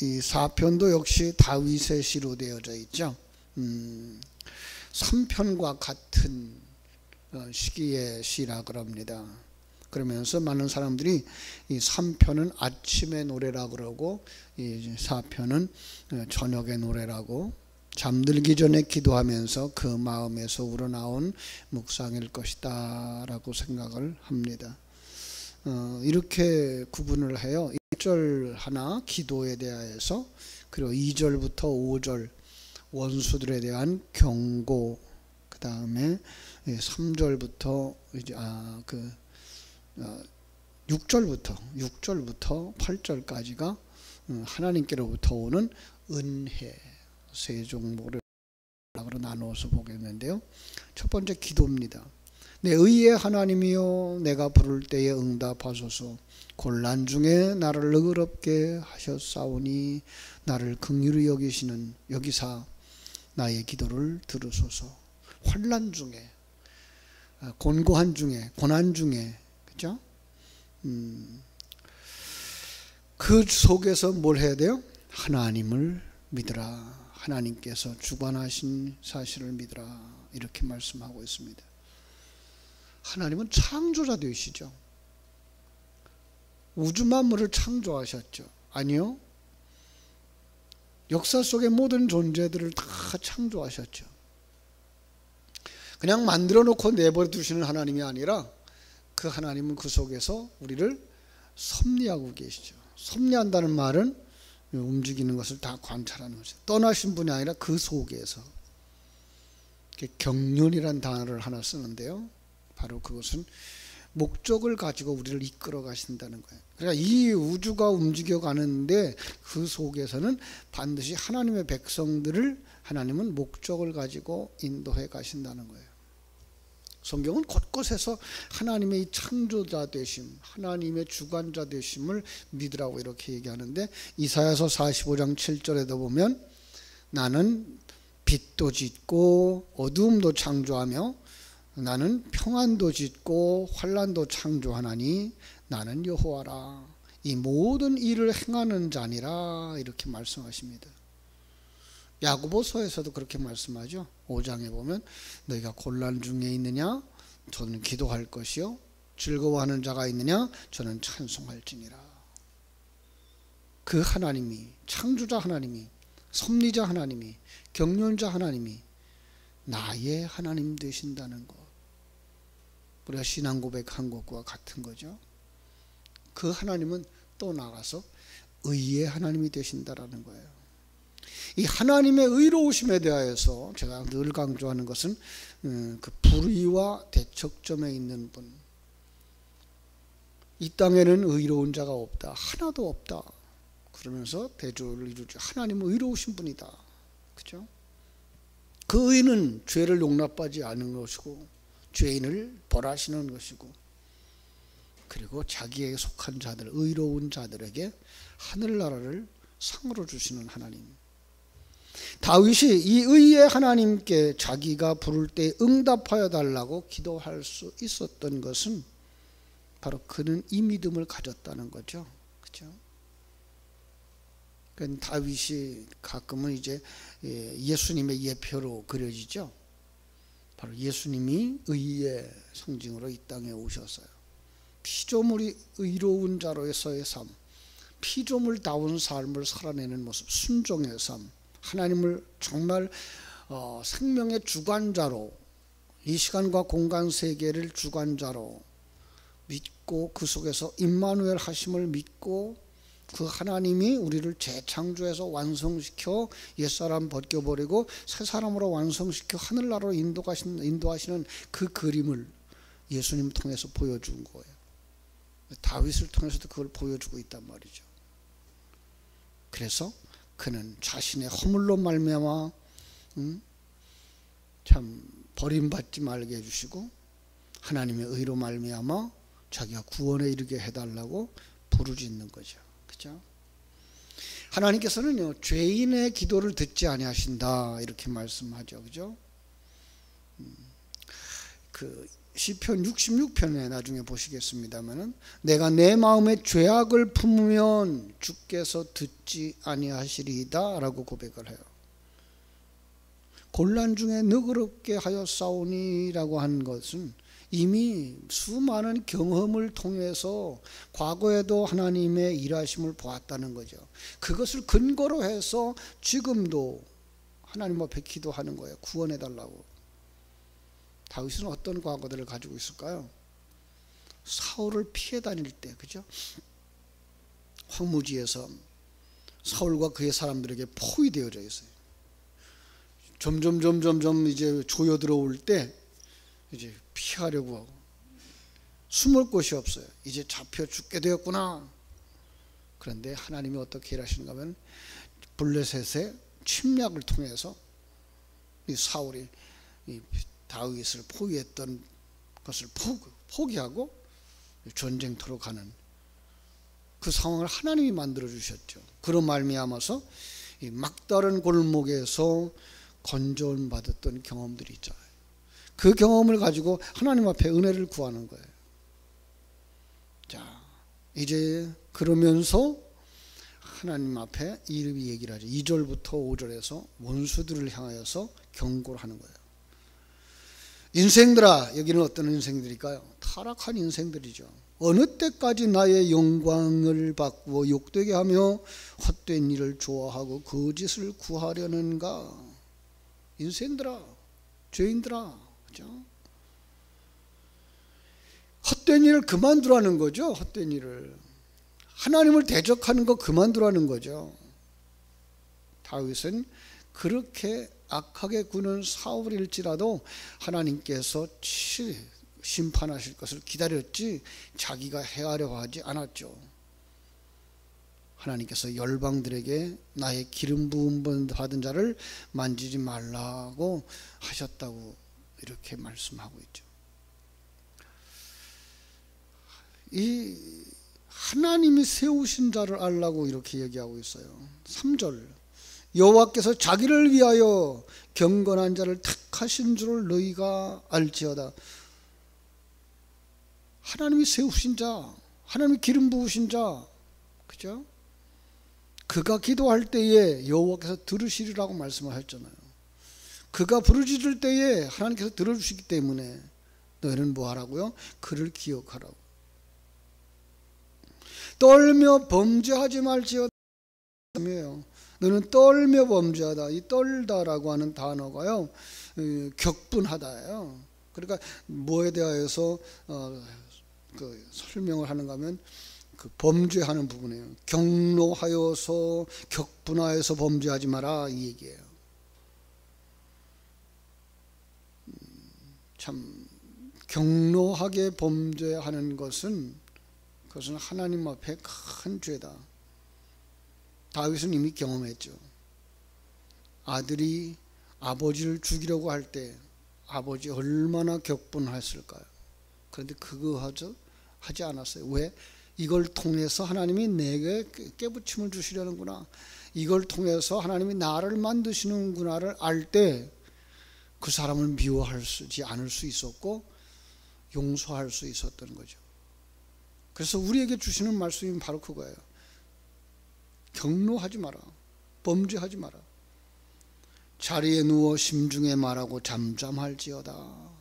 이 사편도 역시 다윗의 시로 되어져 있죠. 3편과 같은 시기의 시라 그럽니다. 그러면서 많은 사람들이 이 3편은 아침의 노래라고 그러고 이 4편은 저녁의 노래라고, 잠들기 전에 기도하면서 그 마음에서 우러나온 묵상일 것이다 라고 생각을 합니다. 이렇게 구분을 해요. 1절 하나 기도에 대하여서, 그리고 2절부터 5절 원수들에 대한 경고, 그 다음에 3절부터 이제 6절부터 8절까지가 하나님께로부터 오는 은혜, 세 종목을 나누어서 보겠는데요. 첫 번째 기도입니다. 내 의의 하나님이여, 내가 부를 때에 응답하소서. 곤란 중에 나를 너그럽게 하셨사오니 나를 긍휼히 여기사 나의 기도를 들으소서. 환난 중에, 곤고한 중에, 고난 중에, 그죠? 그 속에서 뭘 해야 돼요? 하나님을 믿으라. 하나님께서 주관하신 사실을 믿으라. 이렇게 말씀하고 있습니다. 하나님은 창조자 되시죠. 우주 만물을 창조하셨죠. 아니요. 역사 속의 모든 존재들을 다 창조하셨죠. 그냥 만들어 놓고 내버려 두시는 하나님이 아니라 그 하나님은 그 속에서 우리를 섭리하고 계시죠. 섭리한다는 말은 움직이는 것을 다 관찰하는 것이죠. 떠나신 분이 아니라 그 속에서. 경륜이란 단어를 하나 쓰는데요. 바로 그것은 목적을 가지고 우리를 이끌어 가신다는 거예요. 그러니까 이 우주가 움직여 가는데 그 속에서는 반드시 하나님의 백성들을 하나님은 목적을 가지고 인도해 가신다는 거예요. 성경은 곳곳에서 하나님의 이 창조자 되심, 하나님의 주관자 되심을 믿으라고 이렇게 얘기하는데, 이사야서 45장 7절에도 보면 나는 빛도 짓고 어두움도 창조하며 나는 평안도 짓고 환난도 창조하나니 나는 여호와라. 이 모든 일을 행하는 자니라. 이렇게 말씀하십니다. 야고보서에서도 그렇게 말씀하죠. 5장에 보면 너희가 곤란 중에 있느냐? 저는 기도할 것이요. 즐거워하는 자가 있느냐? 저는 찬송할지니라. 그 하나님이, 창조자 하나님이, 섭리자 하나님이, 경륜자 하나님이 나의 하나님 되신다는 것. 우리가 신앙 고백한 것과 같은 거죠. 그 하나님은 또 나가서 의의 하나님이 되신다라는 거예요. 이 하나님의 의로우심에 대하여서 제가 늘 강조하는 것은 그 불의와 대척점에 있는 분. 이 땅에는 의로운 자가 없다. 하나도 없다. 그러면서 대조를 이루죠. 하나님은 의로우신 분이다. 그죠? 그 의는 죄를 용납하지 않은 것이고 죄인을 벌하시는 것이고, 그리고 자기에게 속한 자들, 의로운 자들에게 하늘나라를 상으로 주시는 하나님. 다윗이 이 의의 하나님께 자기가 부를 때 응답하여 달라고 기도할 수 있었던 것은 바로 그는 이 믿음을 가졌다는 거죠. 그죠? 그러니까 다윗이 가끔은 이제 예수님의 예표로 그려지죠. 바로 예수님이 의의 상징으로 이 땅에 오셨어요. 피조물이 의로운 자로서의 삶, 피조물다운 삶을 살아내는 모습, 순종의 삶, 하나님을 정말 생명의 주관자로, 이 시간과 공간 세계를 주관자로 믿고 그 속에서 임마누엘 하심을 믿고 그 하나님이 우리를 재창조해서 완성시켜 옛사람 벗겨버리고 새 사람으로 완성시켜 하늘나라로 인도하시는 그 그림을 예수님 통해서 보여준 거예요. 다윗을 통해서도 그걸 보여주고 있단 말이죠. 그래서 그는 자신의 허물로 말미암아 참 버림받지 말게 해주시고 하나님의 의로 말미암아 자기가 구원에 이르게 해달라고 부르짖는 거죠. 그죠? 하나님께서는요, 죄인의 기도를 듣지 아니하신다 이렇게 말씀하죠. 그죠? 그 시편 66편에 나중에 보시겠습니다만은 내가 내 마음에 죄악을 품으면 주께서 듣지 아니하시리이다 라고 고백을 해요. 곤란 중에 너그럽게 하여 싸우니라고 한 것은 이미 수많은 경험을 통해서 과거에도 하나님의 일하심을 보았다는 거죠. 그것을 근거로 해서 지금도 하나님 앞에 기도하는 거예요. 구원해 달라고. 다윗은 어떤 과거들을 가지고 있을까요? 사울을 피해 다닐 때, 그죠? 황무지에서 사울과 그의 사람들에게 포위되어져 있어요. 점점 이제 조여 들어올 때 이제 피하려고 하고 숨을 곳이 없어요. 이제 잡혀 죽게 되었구나. 그런데 하나님이 어떻게 일하시는가 하면 블레셋의 침략을 통해서 이 사울이 이 다윗을 포위했던 것을 포기하고 전쟁터로 가는 그 상황을 하나님이 만들어 주셨죠. 그런 말미암아서 이 막다른 골목에서 건져온 받았던 경험들이 있잖아요. 그 경험을 가지고 하나님 앞에 은혜를 구하는 거예요. 자, 이제 그러면서 하나님 앞에 이 얘기를 하죠. 2절부터 5절에서 원수들을 향하여서 경고를 하는 거예요. 인생들아, 여기는 어떤 인생들일까요? 타락한 인생들이죠. 어느 때까지 나의 영광을 바꾸어 욕되게 하며 헛된 일을 좋아하고 거짓을 구하려는가? 인생들아, 죄인들아, 그죠? 헛된 일을 그만두라는 거죠. 헛된 일을. 하나님을 대적하는 거 그만두라는 거죠. 다윗은 그렇게 악하게 구는 사울일지라도 하나님께서 심판하실 것을 기다렸지 자기가 행하려고 하지 않았죠. 하나님께서 열방들에게 나의 기름 부음 받은 자를 만지지 말라고 하셨다고 이렇게 말씀하고 있죠. 이 하나님이 세우신 자를 알라고 이렇게 얘기하고 있어요. 3절 여호와께서 자기를 위하여 경건한 자를 택하신 줄을 너희가 알지어다. 하나님이 세우신 자, 하나님이 기름 부으신 자, 그죠? 그가 기도할 때에 여호와께서 들으시리라고 말씀을 했잖아요. 그가 부르짖을 때에 하나님께서 들어주시기 때문에 너희는 뭐 하라고요? 그를 기억하라고. 떨며 범죄하지 말지어다. 너는 떨며 범죄하다. 이 떨다라고 하는 단어가요, 격분하다예요. 그러니까 뭐에 대하여서 그 설명을 하는가 하면 그 범죄하는 부분이에요. 경노하여서 격분하여서 범죄하지 마라 이 얘기예요. 참 경노하게 범죄하는 것은 그것은 하나님 앞에 큰 죄다. 다윗은 이미 경험했죠. 아들이 아버지를 죽이려고 할 때 아버지 얼마나 격분했을까요? 그런데 그거 하지 않았어요. 왜? 이걸 통해서 하나님이 내게 깨부침을 주시려는구나, 이걸 통해서 하나님이 나를 만드시는구나를 알 때 그 사람을 미워하지 않을 수 있었고 용서할 수 있었던 거죠. 그래서 우리에게 주시는 말씀이 바로 그거예요. 경노하지 마라. 범죄하지 마라. 자리에 누워 심중에 말하고 잠잠할지어다.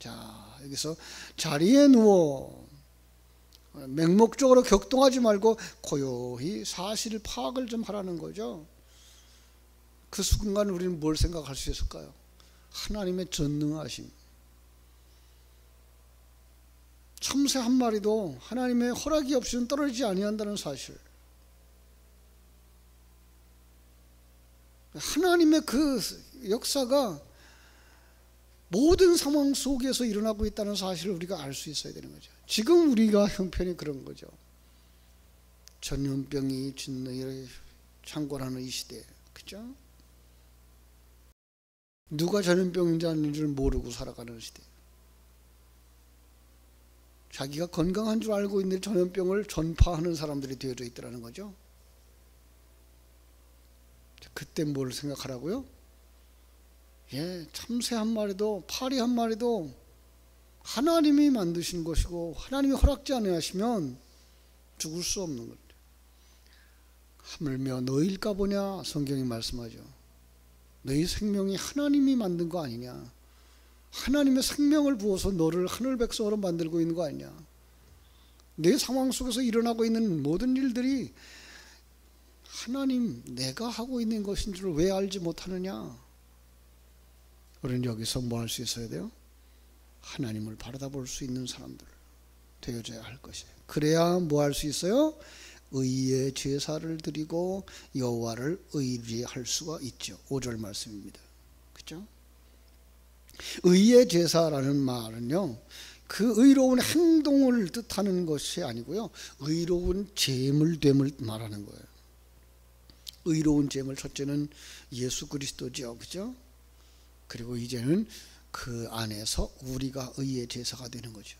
자, 여기서 자리에 누워 맹목적으로 격동하지 말고 고요히 사실 파악을 좀 하라는 거죠. 그 순간 우리는 뭘 생각할 수 있을까요? 하나님의 전능하심. 참새 한 마리도 하나님의 허락이 없이는 떨어지지 아니한다는 사실. 하나님의 그 역사가 모든 상황 속에서 일어나고 있다는 사실을 우리가 알 수 있어야 되는 거죠. 지금 우리가 형편이 그런 거죠. 전염병이 진노를 창궐하는 이 시대, 그죠? 누가 전염병인지 아닌 줄 모르고 살아가는 시대. 자기가 건강한 줄 알고 있는데 전염병을 전파하는 사람들이 되어져 있더라는 거죠. 그때 뭘 생각하라고요? 예, 참새 한 마리도, 파리 한 마리도 하나님이 만드신 것이고 하나님이 허락지 아니하시면 죽을 수 없는 것. 하물며 너희일까 보냐 성경이 말씀하죠. 너희 생명이 하나님이 만든 거 아니냐. 하나님의 생명을 부어서 너를 하늘 백성으로 만들고 있는 거 아니냐. 내 상황 속에서 일어나고 있는 모든 일들이 하나님 내가 하고 있는 것인 줄 왜 알지 못하느냐. 우리는 여기서 뭐 할 수 있어야 돼요? 하나님을 바라볼 수 있는 사람들 되어져야 할 것이에요. 그래야 뭐 할 수 있어요? 의의 제사를 드리고 여호와를 의지할 수가 있죠. 5절 말씀입니다. 그렇죠? 의의 제사라는 말은요, 그 의로운 행동을 뜻하는 것이 아니고요, 의로운 제물됨을 말하는 거예요. 의로운 제물, 첫째는 예수 그리스도죠, 그죠? 그리고 이제는 그 안에서 우리가 의의 제사가 되는 거죠.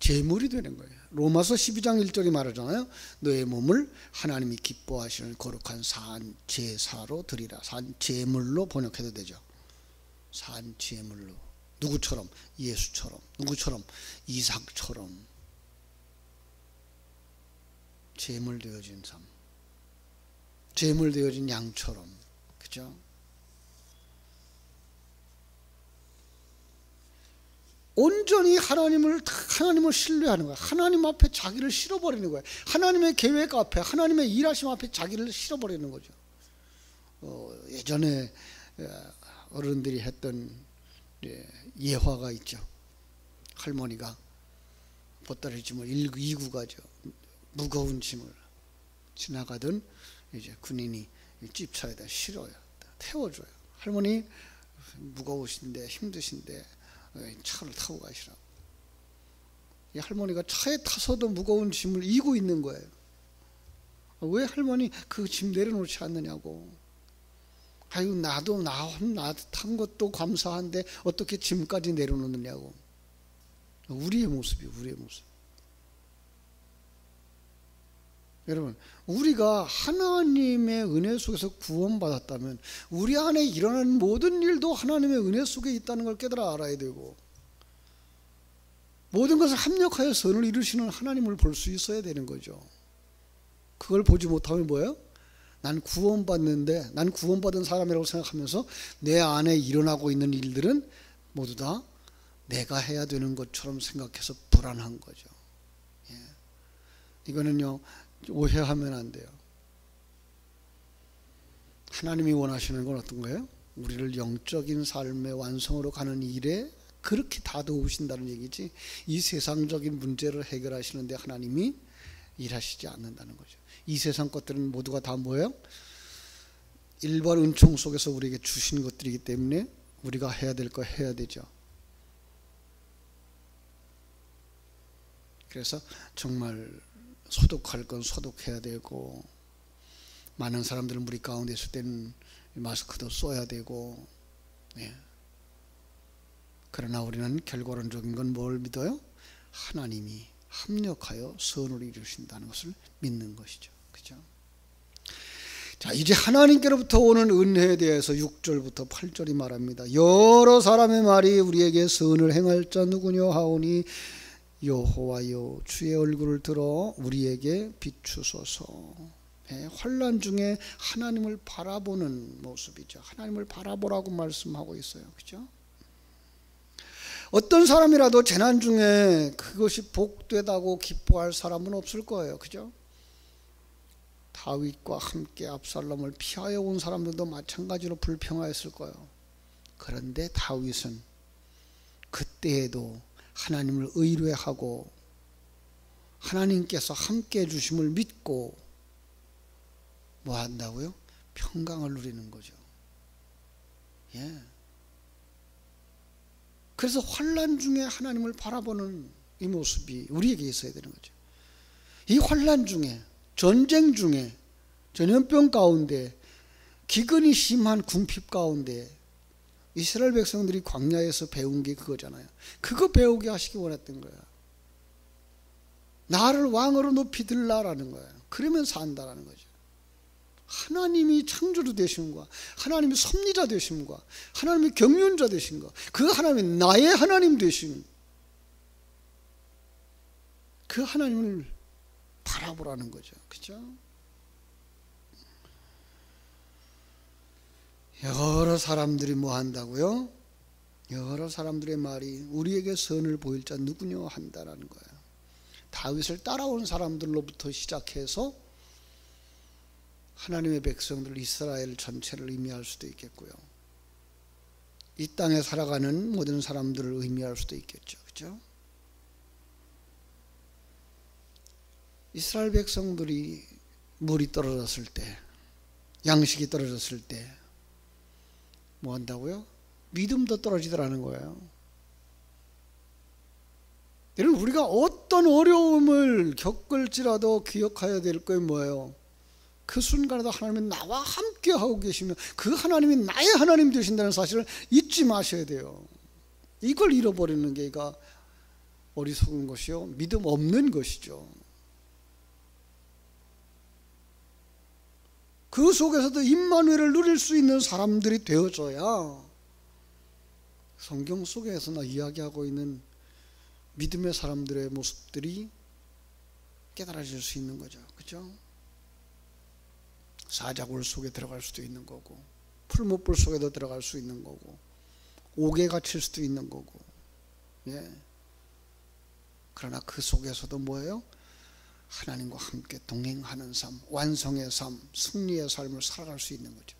제물이 되는 거예요. 로마서 12장 1절이 말하잖아요. 너의 몸을 하나님이 기뻐하시는 거룩한 산 제사로 드리라. 산 제물로 번역해도 되죠. 산 제물로. 누구처럼? 예수처럼. 누구처럼? 이삭처럼. 제물 되어진 삶. 제물 되어진 양처럼. 그죠? 온전히 하나님을 신뢰하는 거야. 하나님 앞에 자기를 실어버리는 거야. 하나님의 계획 앞에, 하나님의 일하심 앞에 자기를 실어버리는 거죠. 예전에 어른들이 했던 예화가 있죠. 할머니가 보따리 짐을 이고 가죠. 무거운 짐을 지나가던 이제 군인이 찝차에다 실어요. 태워줘요. 할머니 무거우신데 힘드신데 차를 타고 가시라고. 이 할머니가 차에 타서도 무거운 짐을 이고 있는 거예요. 왜 할머니 그 짐 내려놓지 않느냐고. 아유 나도 탄 것도 감사한데 어떻게 짐까지 내려놓느냐고. 우리의 모습이에요. 우리의 모습. 여러분, 우리가 하나님의 은혜 속에서 구원받았다면 우리 안에 일어나는 모든 일도 하나님의 은혜 속에 있다는 걸 깨달아 알아야 되고, 모든 것을 합력하여 선을 이루시는 하나님을 볼 수 있어야 되는 거죠. 그걸 보지 못하면 뭐예요? 난 구원받는데, 난 구원받은 사람이라고 생각하면서 내 안에 일어나고 있는 일들은 모두 다 내가 해야 되는 것처럼 생각해서 불안한 거죠. 예. 이거는요, 오해하면 안 돼요. 하나님이 원하시는 건 어떤 거예요? 우리를 영적인 삶의 완성으로 가는 일에 그렇게 다 도우신다는 얘기지, 이 세상적인 문제를 해결하시는데 하나님이 일하시지 않는다는 거죠. 이 세상 것들은 모두가 다 뭐예요? 일반 은총 속에서 우리에게 주신 것들이기 때문에 우리가 해야 될 거 해야 되죠. 그래서 정말 소독할 건 소독해야 되고, 많은 사람들은 우리 가운데 있을 때는 마스크도 써야 되고, 예. 그러나 우리는 결과론적인 건 뭘 믿어요? 하나님이 합력하여 선을 이루신다는 것을 믿는 것이죠. 그죠? 자, 이제 하나님께로부터 오는 은혜에 대해서 6절부터 8절이 말합니다. 여러 사람의 말이 우리에게 선을 행할 자 누구냐 하오니 여호와여 주의 얼굴을 들어 우리에게 비추소서. 환난 중에 하나님을 바라보는 모습이죠. 하나님을 바라보라고 말씀하고 있어요. 그죠? 어떤 사람이라도 재난 중에 그것이 복되다고 기뻐할 사람은 없을 거예요. 그죠? 다윗과 함께 압살롬을 피하여 온 사람들도 마찬가지로 불평하였을 거예요. 그런데 다윗은 그때에도 하나님을 의뢰하고 하나님께서 함께 해주심을 믿고 뭐 한다고요? 평강을 누리는 거죠. 예. 그래서 환난 중에 하나님을 바라보는 이 모습이 우리에게 있어야 되는 거죠. 이 환난 중에, 전쟁 중에, 전염병 가운데, 기근이 심한 궁핍 가운데 이스라엘 백성들이 광야에서 배운 게 그거잖아요. 그거 배우게 하시기 원했던 거야. 나를 왕으로 높이 들라라는 거예요. 그러면 산다라는 거죠. 하나님이 창조주 되심과 하나님이 섭리자 되심과 하나님이 경륜자 되심과 그 하나님이 나의 하나님 되심, 그 하나님을 바라보라는 거죠. 그죠? 여러 사람들이 뭐 한다고요? 여러 사람들의 말이 우리에게 선을 보일 자 누구냐 한다라는 거예요. 다윗을 따라온 사람들로부터 시작해서 하나님의 백성들 이스라엘 전체를 의미할 수도 있겠고요. 이 땅에 살아가는 모든 사람들을 의미할 수도 있겠죠. 그죠? 이스라엘 백성들이 물이 떨어졌을 때, 양식이 떨어졌을 때 뭐 한다고요? 믿음도 떨어지더라는 거예요. 여러분, 우리가 어떤 어려움을 겪을지라도 기억해야 될 게 뭐예요? 그 순간에도 하나님은 나와 함께 하고 계시며 그 하나님이 나의 하나님 되신다는 사실을 잊지 마셔야 돼요. 이걸 잃어버리는 게 어리석은 것이요, 믿음 없는 것이죠. 그 속에서도 임마누엘을 누릴 수 있는 사람들이 되어져야 성경 속에서 이야기하고 있는 믿음의 사람들의 모습들이 깨달아질 수 있는 거죠. 그죠? 사자굴 속에 들어갈 수도 있는 거고, 풀무불 속에도 들어갈 수 있는 거고, 옥에 갇힐 수도 있는 거고, 예. 그러나 그 속에서도 뭐예요? 하나님과 함께 동행하는 삶, 완성의 삶, 승리의 삶을 살아갈 수 있는 거죠.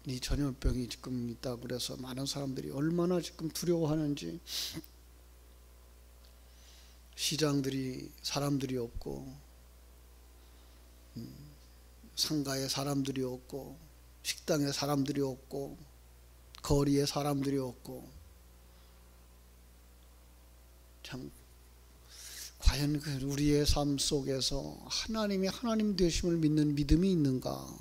이 전염병이 지금 있다고 그래서 많은 사람들이 얼마나 지금 두려워하는지. 시장들이 사람들이 없고, 상가에 사람들이 없고, 식당에 사람들이 없고, 거리에 사람들이 없고, 참 과연 우리의 삶 속에서 하나님이 하나님 되심을 믿는 믿음이 있는가?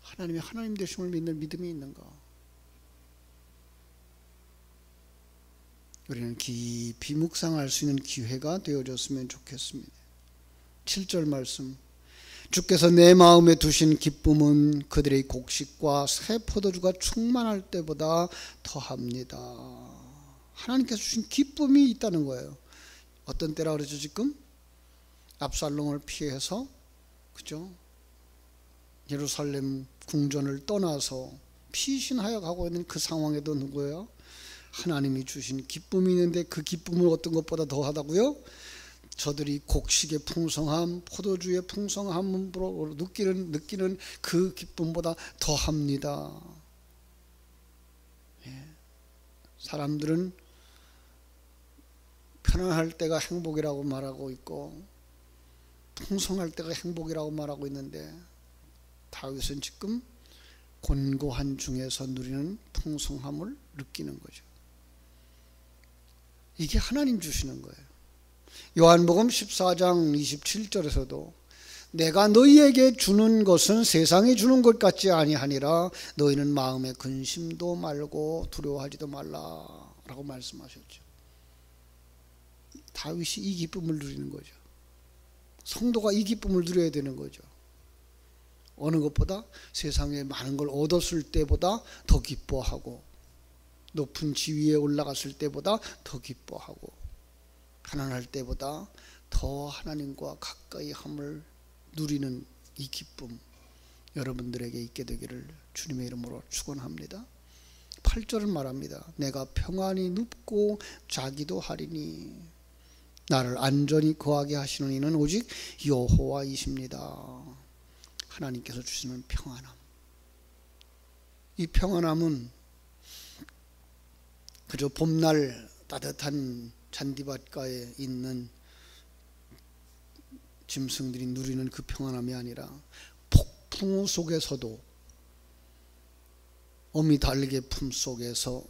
하나님이 하나님 되심을 믿는 믿음이 있는가? 우리는 깊이 묵상할 수 있는 기회가 되어졌으면 좋겠습니다. 7절 말씀, 주께서 내 마음에 두신 기쁨은 그들의 곡식과 새 포도주가 충만할 때보다 더합니다. 하나님께서 주신 기쁨이 있다는 거예요. 어떤 때라 그러죠? 지금 압살롬을 피해서, 그죠? 예루살렘 궁전을 떠나서 피신하여 가고 있는 그 상황에도 누구예요? 하나님이 주신 기쁨이 있는데 그 기쁨을 어떤 것보다 더하다고요? 저들이 곡식의 풍성함, 포도주의 풍성함으로 느끼는 그 기쁨보다 더합니다. 예. 사람들은 편안할 때가 행복이라고 말하고 있고 풍성할 때가 행복이라고 말하고 있는데, 다윗은 지금 곤고한 중에서 누리는 풍성함을 느끼는 거죠. 이게 하나님 주시는 거예요. 요한복음 14장 27절에서도 내가 너희에게 주는 것은 세상이 주는 것 같지 아니하니라, 너희는 마음에 근심도 말고 두려워하지도 말라라고 말씀하셨죠. 다윗이 이 기쁨을 누리는 거죠. 성도가 이 기쁨을 누려야 되는 거죠. 어느 것보다 세상에 많은 걸 얻었을 때보다 더 기뻐하고, 높은 지위에 올라갔을 때보다 더 기뻐하고, 편안할 때보다 더 하나님과 가까이 함을 누리는 이 기쁨, 여러분들에게 있게 되기를 주님의 이름으로 축원합니다. 8절은 말합니다. 내가 평안히 눕고 자기도 하리니 나를 안전히 거하게 하시는 이는 오직 여호와이십니다. 하나님께서 주시는 평안함, 이 평안함은 그저 봄날 따뜻한 잔디밭가에 있는 짐승들이 누리는 그 평안함이 아니라 폭풍우 속에서도, 어미 달개 품 속에서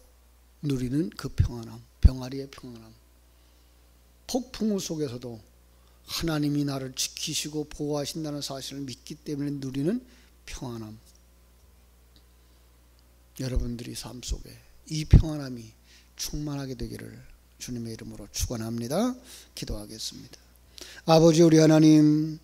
누리는 그 평안함, 병아리의 평안함. 폭풍우 속에서도 하나님이 나를 지키시고 보호하신다는 사실을 믿기 때문에 누리는 평안함. 여러분들이 삶 속에 이 평안함이 충만하게 되기를 주님의 이름으로 축원합니다. 기도하겠습니다. 아버지 우리 하나님,